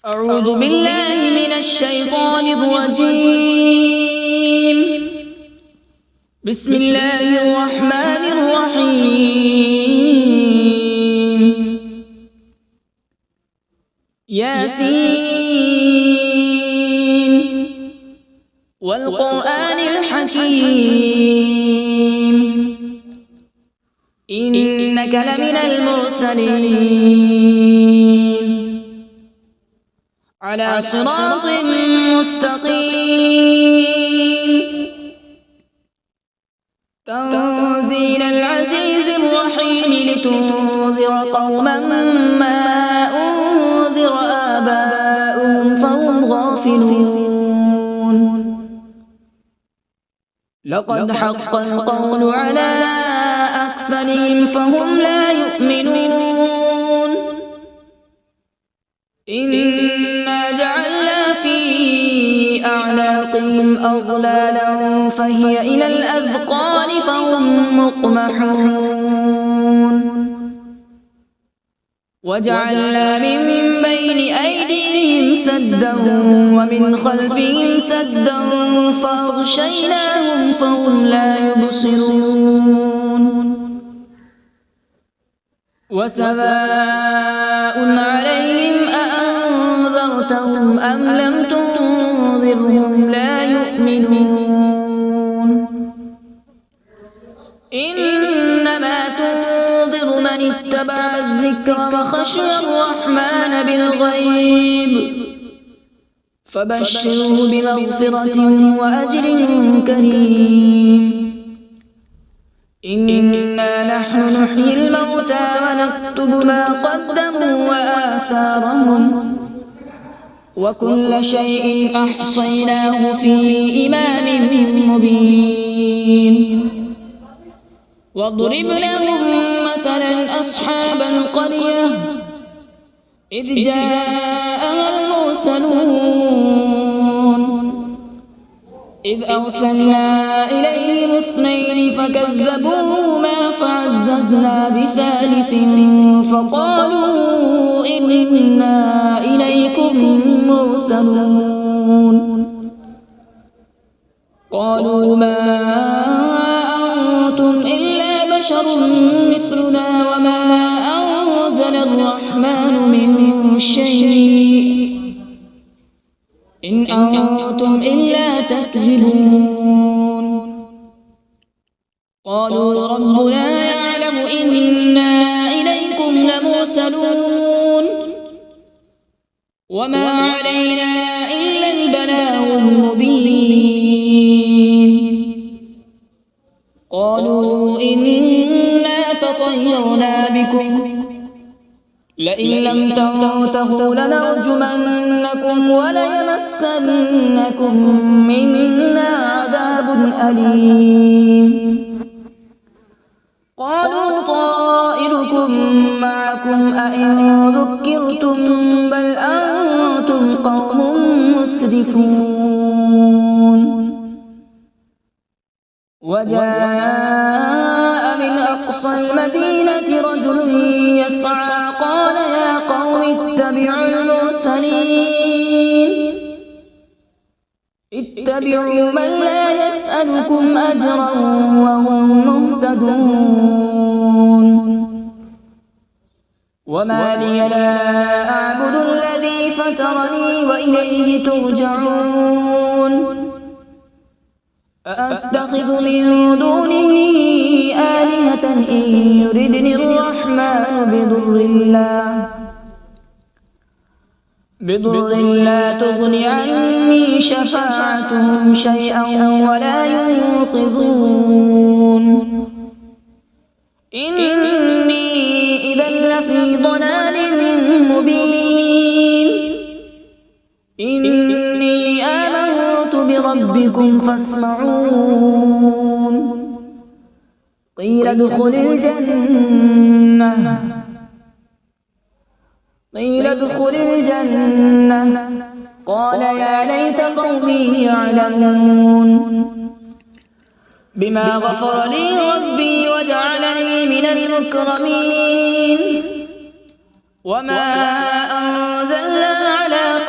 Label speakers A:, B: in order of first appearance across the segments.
A: أعوذ بالله من الشيطان الرجيم. بسم الله الرحمن الرحيم. ياسين والقرآن الحكيم إنك لمن المرسلين على صراط مستقيم. تنزيل العزيز الرحيم لتنذر قوما ما أنذر آباؤهم فهم غافلون. لقد حق القول على أكثرهم فهم لا يؤمنون. إنا جعلنا في أعناقهم أغلالا فهي إلى الأذقان فهم مقمحون. وجعلنا من بين أيديهم سدا ومن خلفهم سدا فأغشيناهم فهم لا يبصرون. وسواء عليهم أأنذرتهم أم لم تنذرهم لا يؤمنون. إنما تنذر من اتبع الذكر وخشي الرحمن بالغيب فبشره بمغفرة وأجر كريم. إنا نحن نحيي الموتى ونكتب ما قدموا وآثارهم وكل شيء أحصيناه في إمام مبين. واضرب لهم مثلا أصحاب القرية إذ جاءها المرسلون إذ أرسلنا إليهم اثنين فكذبوهما فعززنا بثالث فقالوا إنا إليكم مرسلون. قالوا ما أنتم إلا بشر مثلنا وما أنزل الرحمن من شيء إن أنتم إلا تكذبون. قالوا ربنا يعلم إنا إليكم لمرسلون وما علينا إلا البلاغ المبين. قالوا إنا تطيرنا بكم لئن لم تنتهوا لنرجمنكم وليمسنكم منا عذاب أليم. قالوا طائركم معكم أئن ذكرتم بل أنتم قوم مسرفون. وجاء من أقصى المدينة رجل يسعى قال يا قوم اتبعوا المرسلين اتبعوا من لا يسألكم أجرا وهم مهتدون. وما لي لا أعبد الذي فطرني وإليه ترجعون. أأتخذ من دونه آلهة إن يردني الرحمن بضر لا تغن عني شفاعتهم شيئا ولا ينقذون. إني إذا لفي ضلال مبين. إني آمنت بربكم فاسمعون. قيل ادخل الجنة قال يا ليت قومي يعلمون. بما غفر لي ربي وجعلني من المكرمين. وما أنزلنا على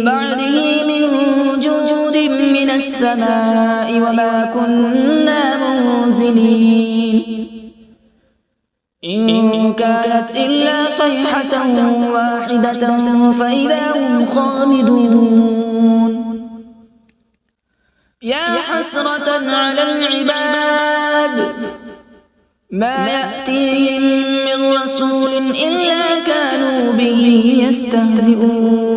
A: بعده من جود من السماء وما كنا منزلين إن كانت إلا صيحة واحدة فإذا هم خامدون يا حسرة على العباد ما يأتيهم من رسول إلا كانوا به يستهزئون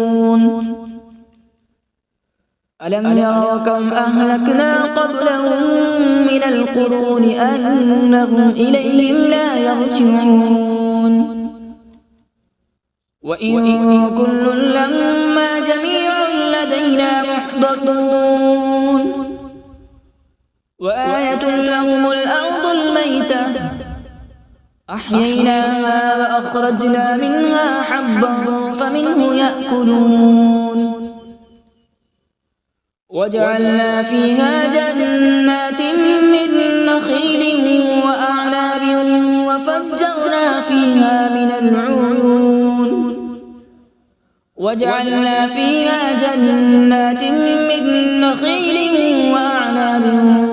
A: ألم يروا كم أهلكنا قبلهم من القرون أنهم إليهم لا يرجعون وإن كل لما جميع لدينا محضرون وآية لهم الأرض الميتة أحييناها وأخرجنا منها حبا فمنه يأكلون وجعلنا فيها جنات من نخيل وأعناب وفجرنا فيها من العيون وجعلنا فيها جنات من نخيل وأعناب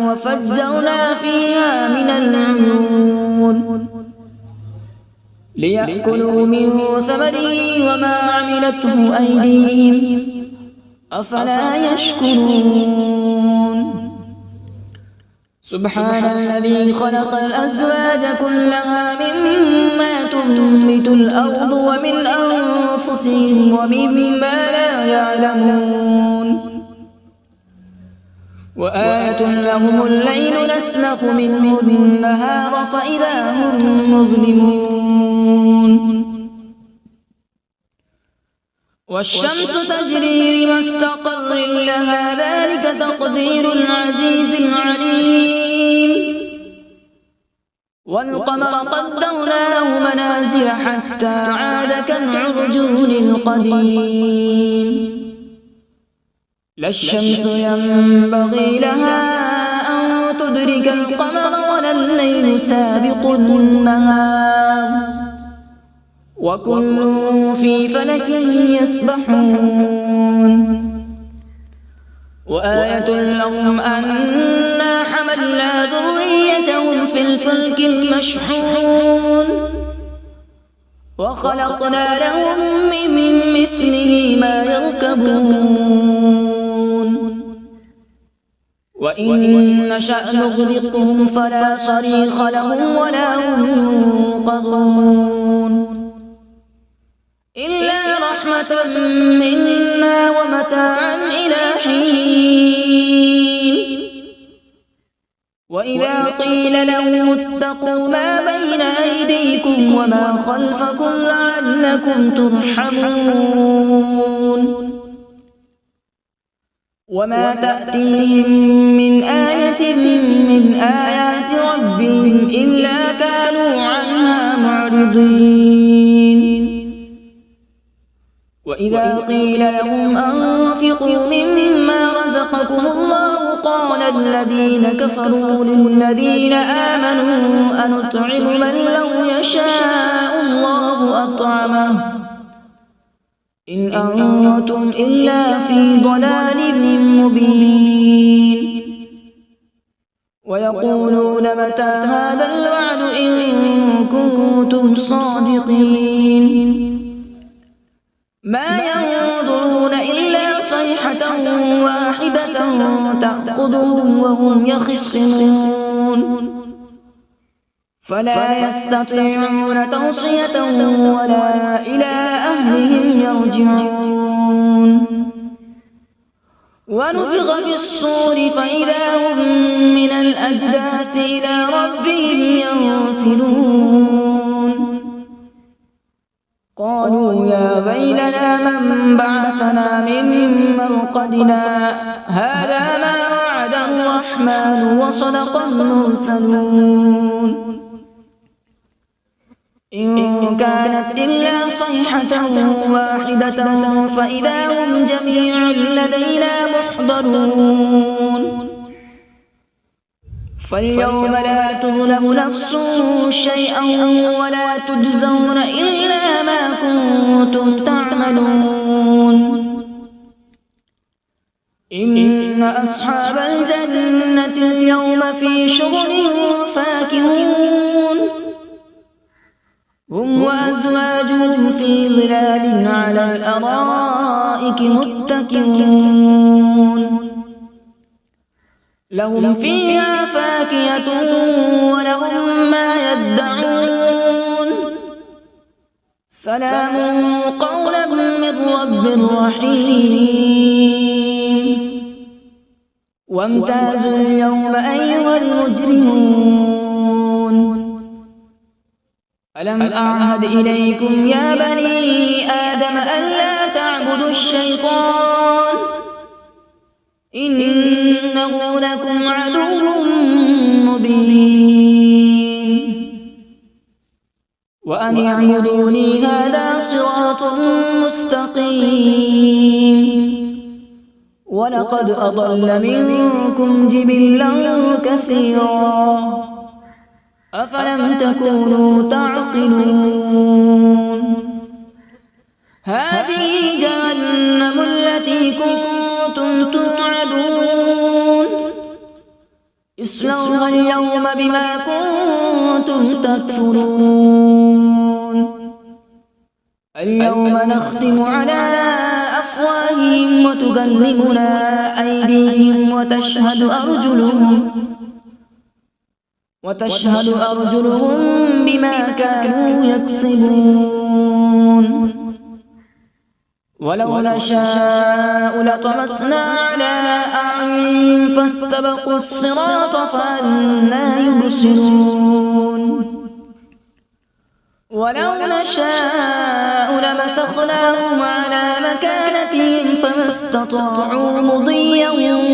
A: وفجرنا فيها من العيون ليأكلوا من ثمره وما عملته أيديهم أفلا يشكرون سبحان الذي خلق الأزواج كلها مما تنبت الأرض ومن أنفسهم ومما لا يعلمون وآية لهم الليل نسلخ منه النهار فإذا هم مظلمون والشمس تجري لمستقر لها ذلك تقدير العزيز العليم والقمر قدرناه منازل حتى عاد كالعرجون القديم لا الشمس ينبغي لها أن تدرك القمر ولا الليل سابق النهار وكل في فلك يسبحون وآية لهم أنا حملنا ذريتهم في الفلك المشحون وخلقنا لهم من مثله ما يركبون وإن نشأ نغرقهم فلا صريخ لهم ولا هم ينقذون إلا رحمة منا ومتاعا إلى حين وإذا قيل لهم اتقوا ما بين أيديكم وما خلفكم لعلكم ترحمون وما تأتيهم من آية من آيات ربهم إلا كانوا عنها معرضين وإذا قيل لهم أنفقوا مما رزقكم الله قال الذين كفروا للذين آمنوا أنطعم من لو يشاء الله أطعمه إن أنتم إلا في ضلال مبين ويقولون متى هذا الوعد إن كنتم صادقين ما ينظرون إلا صيحة واحدة تأخذهم وهم يخصمون فلا يستطيعون توصية ولا إلى أهلهم يرجعون ونفخ في الصور فإذا هم من الأجداث إلى ربهم ينسلون قالوا يا ويلنا من بعثنا من مرقدنا هذا ما وعد الرحمن وصدق المرسلون إن كانت إلا صيحة واحدة فإذا هم جميع لدينا محضرون فاليوم لا تظلم نفس شيئا ولا تجزون إلا ما كنتم تعملون إن أصحاب الجنة اليوم في شغل فاكهون هم وأزواجهم في ظلال على الأرائك متكئون لهم فيها فاكهة ولهم ما يدعون سلام قولا من رب رحيم وامتازوا اليوم أيها المجرمون ألم أعهد إليكم يا بني آدم ألا تعبدوا الشيطان إنه لكم عدو مبين وأن اعبدوني هذا صراط مستقيم ولقد أضل منكم جبلا كثيرا أفلم تكونوا تعقلون هذه جهنم التي كنتم توعدون اصلوها اليوم بما كنتم تكفرون اليوم نختم على أفواههم وتكلمنا أيديهم وتشهد أرجلهم بما كانوا يكسبون ولو نشاء لطمسنا على أعينهم فاستبقوا الصراط فأنى يبصرون ولو نشاء لمسخناهم على مكانتهم فما استطاعوا مضيا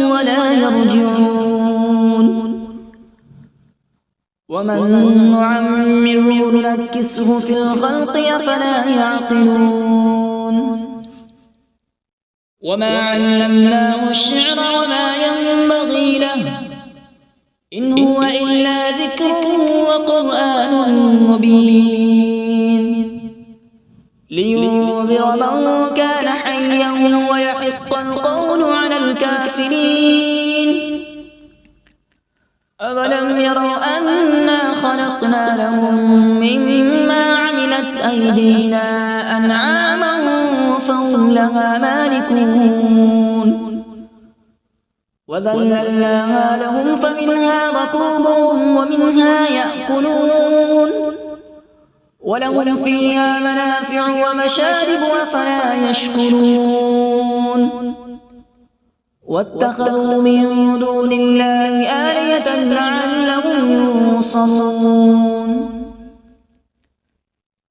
A: ولا يرجعون ومن نعمره ننكسه في الخلق أفلا يعقلون وما علمناه الشعر وما ينبغي له إن هو إلا ذكر وقرآن مبين لينذر من كان حيا ويحق القول على الكافرين أولم يروا أنا خلقنا لهم مما عملت أيدينا أنعاما فهم لها مالكون وذللناها لهم فمنها ركوبهم ومنها يأكلون ولهم فيها منافع ومشارب أفلا يشكرون واتخذوا من دون الله آلهة لعلهم ينصرون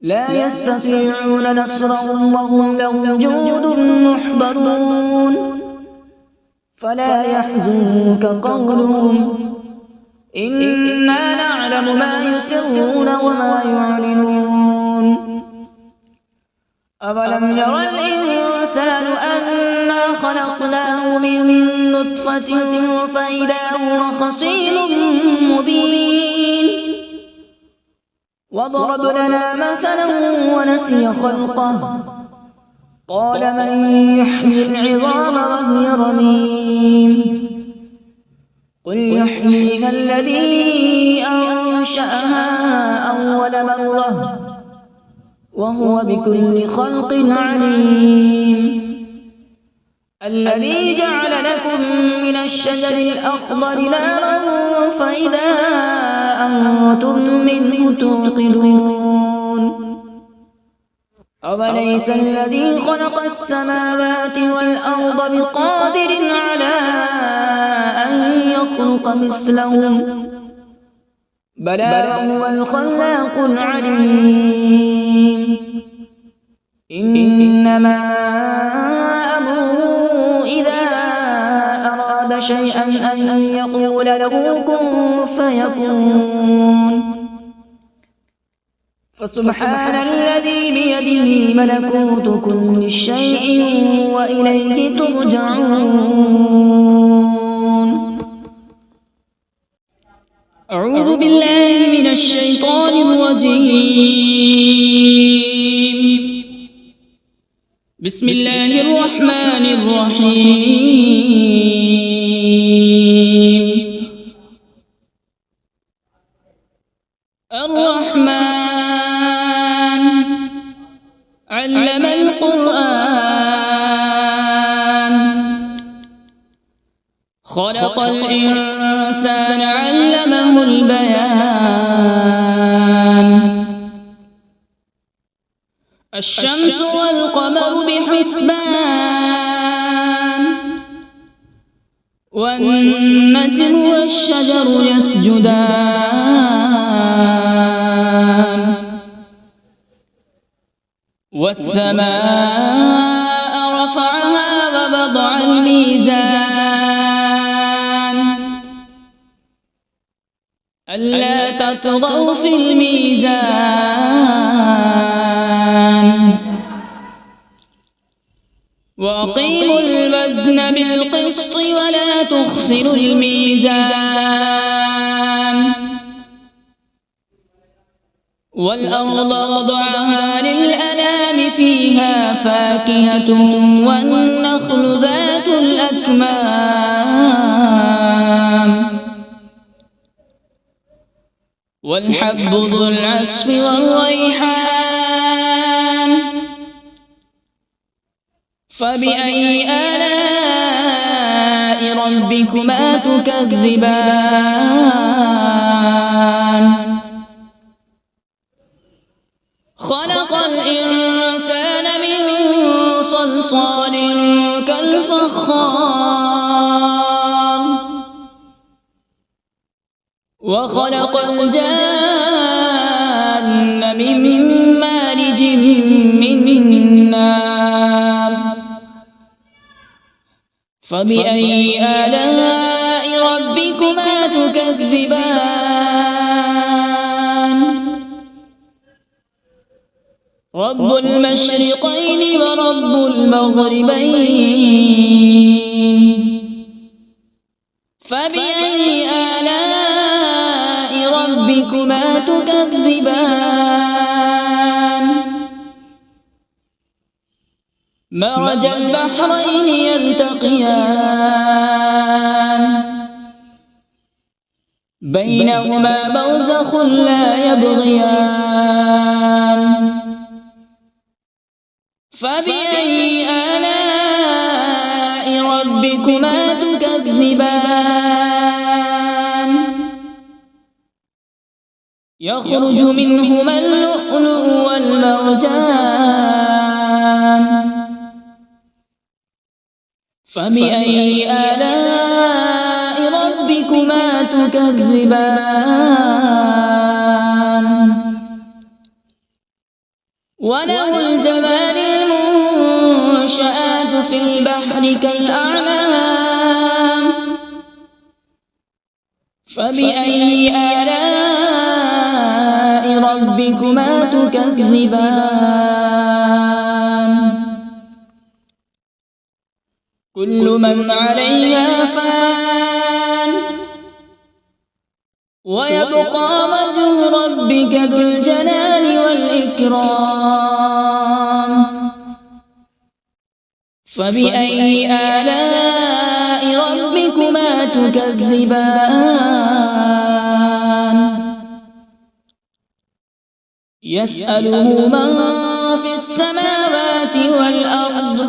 A: لا يستطيعون نصرهم وهم لهم جند محضرون فلا يحزنك قولهم إنا نعلم ما يسرون وما يعلنون أولم ير الإنسان أنا خلقناه من نطفة فإذا هو خصيم مبين وضرب لنا مثلا ونسي خلقه قال من يحيي العظام وهي رميم قل يحييها الذي أنشأها أول مرة وهو بكل خلق عليم الذي جعل لكم من الشجر الأخضر نارا فإذا أنتم منه توقدون أوليس الذي خلق السماوات والأرض بقادر على أن يخلق مثلهم بلى وهو الخلاق العليم إنما أمره إذا أراد شيئا أن يقول له كن فيكون فسبحان الذي بيده ملكوت كل شيء وإليه ترجعون أعوذ بالله من الشيطان الرجيم بسم الله الرحمن الرحيم. الرحمن علم القرآن، خلق الإنسان علمه البيان. الشمس والقمر بحسبان، والنجم والشجر يسجدان. والسماء رفعها ووضع الميزان، ألا تطغوا في الميزان. وأقيموا الوزن بالقسط ولا تخسروا الميزان. والأرض وضعها للأنام، فيها فاكهة والنخل ذات الأكمام، والحب ذو العصف والريحان. فبأي آلاء ربكما تكذبان؟ خلق الإنسان من صلصال كالفخار، وخلق الجان من مارج من نار. فبأي آلاء ربكما تكذبان؟ رب المشرقين ورب المغربين. فبأي آلاء ربكما تكذبان؟ مرج البحرين يلتقيان، بينهما برزخ لا يبغيان. فبأي آلاء ربكما تكذبان؟ يخرج منهما اللؤلؤ والمرجان. فبأي آلاء ربكما تكذبان؟ وله الجوار المنشآت في البحر كالأعلام. فبأي آلاء ربكما تكذبان؟ كل من عليها فان، ويبقى وجه ربك ذو الجلال والإكرام. فبأي آلاء ربكما تكذبان؟ يسأله من في السماوات والأرض،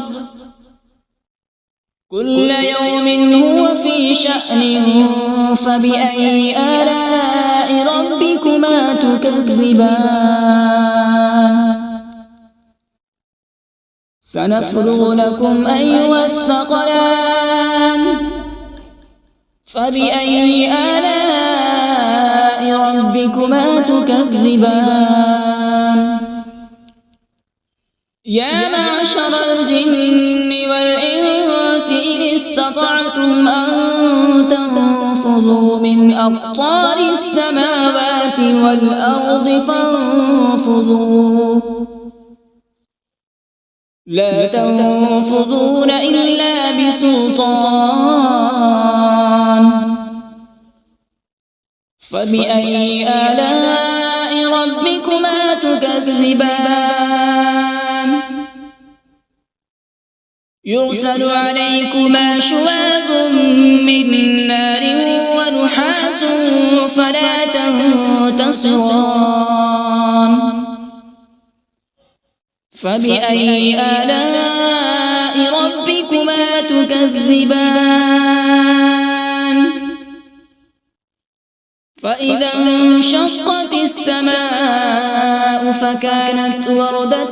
A: كل يوم هو في شأن. فبأي آلاء ربكما تكذبان؟ سنفرغ لكم أيها الثقلان. فبأي آلاء ربكما تكذبان؟ يا معشر الجن والإنس إن استطعتم أن تنفذوا من أقطار السماوات والأرض فانفذوا، لا تنفذون إلا بسلطان. فبأي آلاء ربكما تكذبان؟ يرسل عليكما شواظ من نار ونحاس فلا تنتصران فبأي آلاء ربكما تكذبان فإذا انشقت السماء فكانت وردة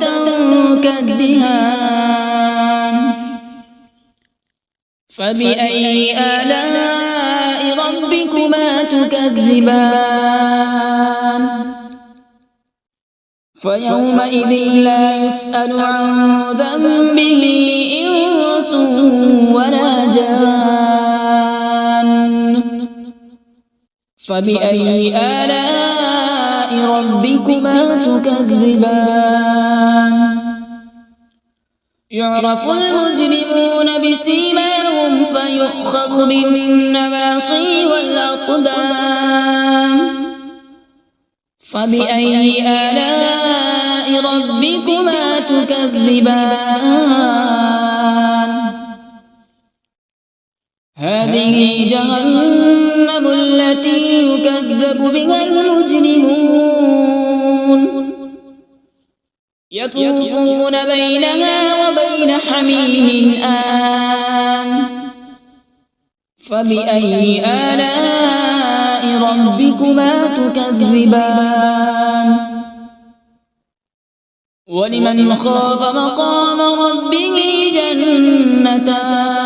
A: كالدهان فبأي آلاء ربكما تكذبان فيومئذ لا يسأل عن ذنبه إنس ولا جان فبأي آلاء ربكما تكذبان يعرف المجرمون بسيماهم فيؤخذ بالنواصي والأقدام فبأي آلاء ربكما تكذبان هذه جهنم التي يكذب بها المجرمون يطوفون بينها وبين حميم آن فبأي آلاء ربكما تكذبان ولمن خاف مقام ربه جنتان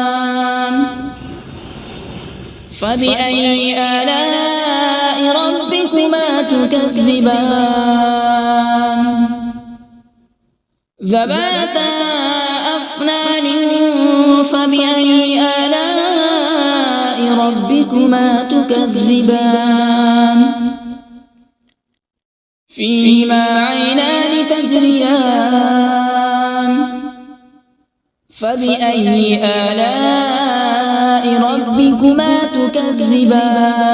A: فبأي آلاء ربكما تكذبان ذواتا أفنان فبأي آلاء ربكما تكذبان فيهما عينان تجريان فبأي آلاء ربكما تكذبان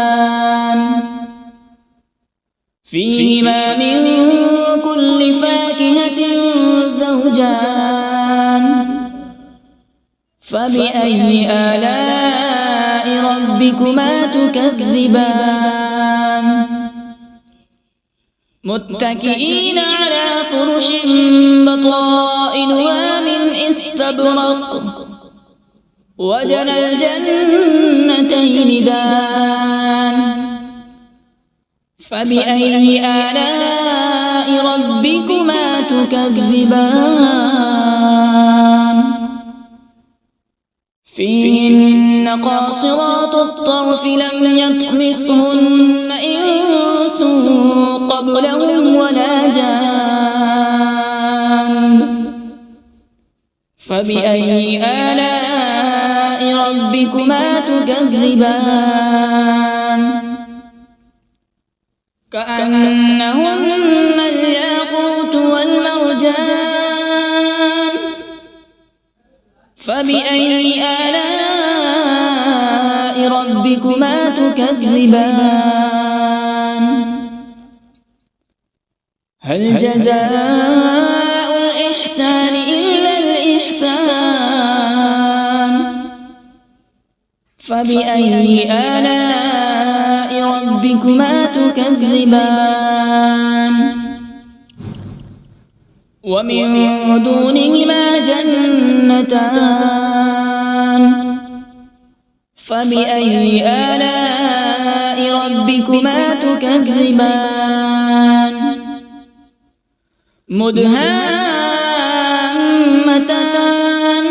A: فيهما من كل فاكهة زوجان فبأي آلاء ربكما تكذبان متكئين على فرش بطائنها من استبرق وجنى الجنتين دان فبأي آلاء ربكما تكذبان فيهن قاصرات الطرف لم يطمثهن إنس قبلهم ولا جان فبأي آلاء ربكما تكذبان كأنهن الياقوت والمرجان فبأي آلاء ربكما تكذبان هل جزاء الإحسان إلا الإحسان فبأي آلاء ربكما تكذبان ومن دونهما جنتان فبأي آلاء ربكما تكذبان مدهامتان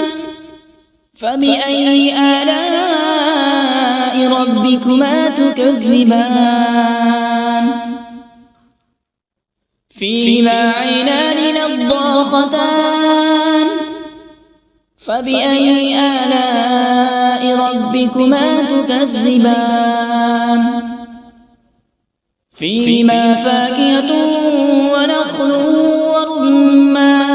A: فبأي آلاء ربكما تكذبان فيهما عينان نضاختان فبأي آلاء ربكما تكذبان فيهما فاكهة ونخل ورمان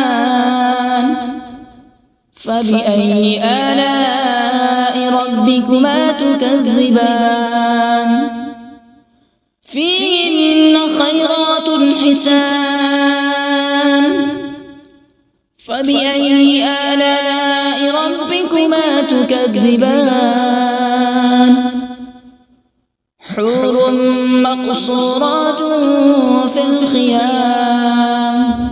A: فبأي آلاء ربكما تكذبان فيهن خيرات حسان فبأي آلاء ربكما تكذبان حور مقصورات في الخيام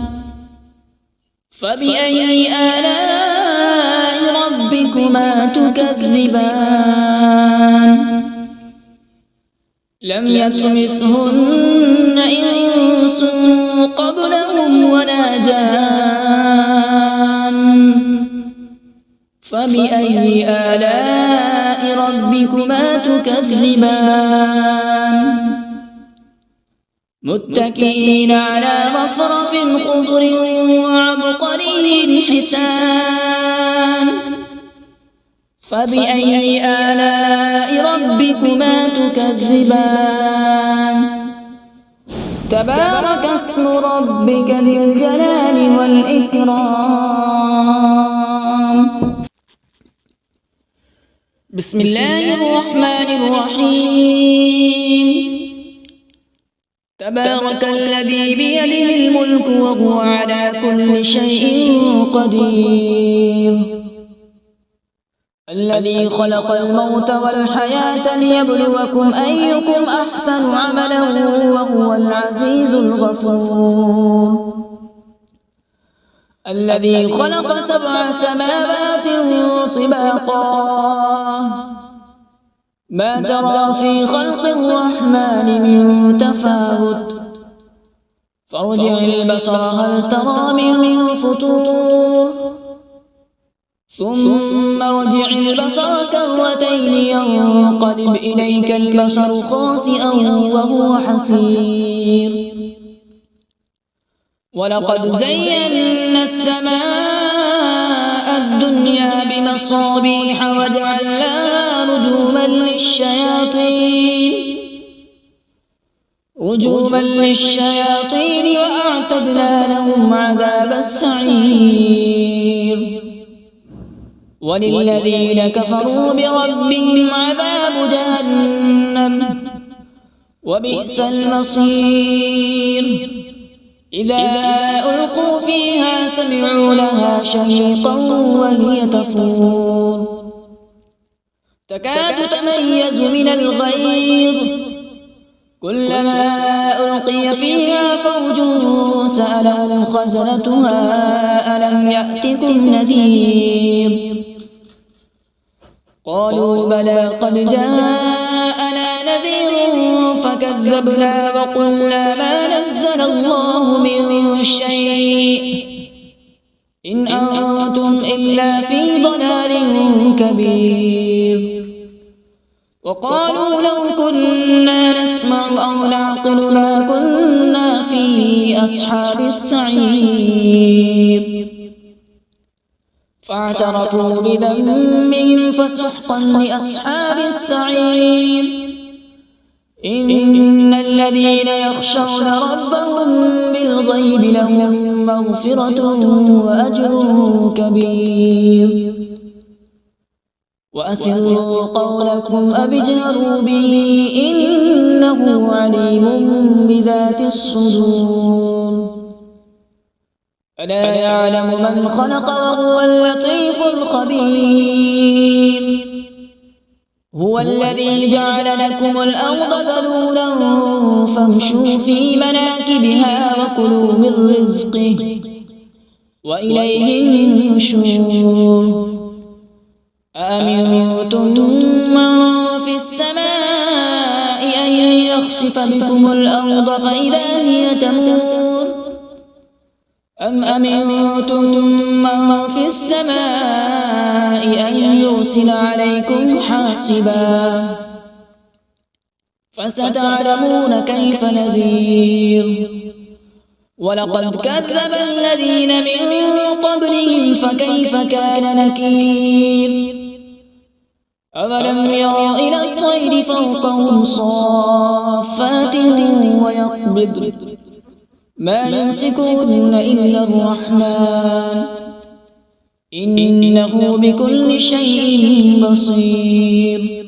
A: فبأي آلاء ربكما تكذبان لم يطمثهن إنس قبلهم ولا جان فبأي آلاء ربكما تكذبان متكئين على رفرف خضر وعبقري حسان فبأي آلاء ربكما تكذبان تبارك اسم ربك ذي الجلال والإكرام بسم الله الرحمن الرحيم تبارك الذي بيده الملك وهو على كل شيء قدير الذي خلق الموت والحياة ليبلوكم أيكم أحسن عملا وهو العزيز الغفور الذي خلق 7 سماوات طباقا ما ترى في خلق الرحمن من تفاوت فارجع البصر هل ترى من فطور ثم ارجع البصر كرتين ينقلب إليك البصر خاسئا وهو حسير ولقد زينا السماء الدنيا بمصابيح وجعلناها رجوما للشياطين وأعتدنا لهم عذاب السعير وللذين كفروا بربهم عذاب جهنم وبئس المصير إذا ألقوا فيها سمعوا لها شهيقا وهي تفور تكاد تميز من الغيظ كلما ألقي فيها فوج سألهم خزنتها ألم يأتكم نذير قالوا بلى قد جاءنا نذير فكذبنا وقلنا ما نزل الله من شيء إن أنتم إلا في ضلال كبير وقالوا لو كنا نسمع أو نعقل ما كنا في أصحاب السعير فاعترفوا بذنبهم فسحقا لأصحاب السعير إن الذين يخشون ربهم بالغيب لهم مغفرة وأجر كبير وأسروا قولكم أو اجهروا به إنه عليم بذات الصدور ألا يعلم من خلق وهو اللطيف الخبير هو الذي جعل لكم الأرض ذلولا فامشوا في مناكبها وكلوا من رزقه وإليه النشور أأمنتم من في السماء أن يخسف بكم الأرض فإذا هي تمور أم أمنتم من في السماء أن يرسل عليكم حاصبا فستعلمون كيف نذير ولقد كذب الذين من قبلهم فكيف كان نكير أولم يروا إلى الطير فوقهم صافات ويقبض ما يمسكون إلا الرحمن إنه بكل شيء بصير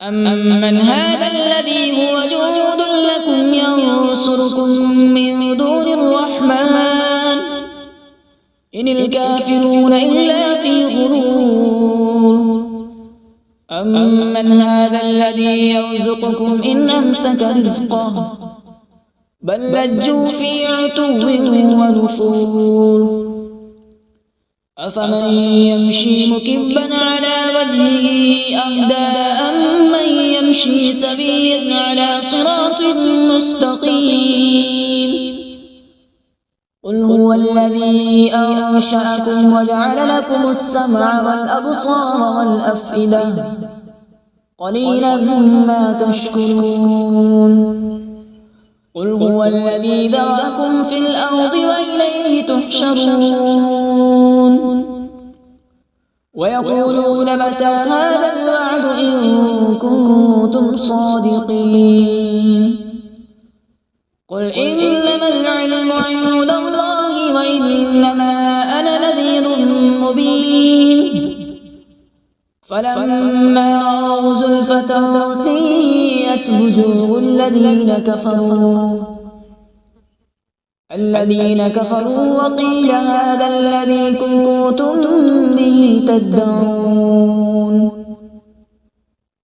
A: أمن هذا الذي هو جند لكم ينصركم من دون الرحمن إن الكافرون إلا في غرور أمن هذا الذي يرزقكم إن أمسك رزقه بل لجوا في عتو ونفور أفمن يمشي مكبا على وجهه أهدى أمن يمشي سويا على صراط مستقيم قل هو الذي أنشأكم وجعل لكم السمع والأبصار والأفئدة قليلا ما تشكرون قل هو الذي ذرأكم في الأرض وإليه تحشرون ويقولون متى هذا الوعد إن كنتم صادقين قل إنما العلم عند الله وإنما أنا نذير مبين فلما رأوا زلفة سيئت وجوه الذين كفروا وقيل هذا الذي كنتم به تدعون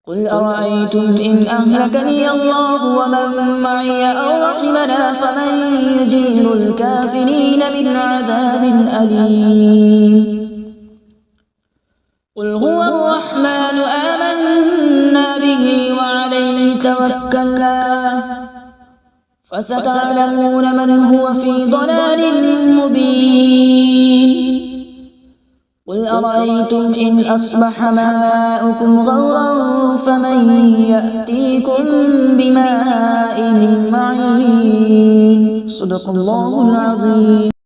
A: قل أرأيتم إن أهلكني الله ومن معي أو رحمنا فمن يجير الكافرين من عذاب أليم قل هو الرحمن آمنا به وعليه توكلنا فستعلمون من هو في ضلال مبين قل أرأيتم إن أصبح ماؤكم غورا فمن يأتيكم بماء معين صدق الله العظيم.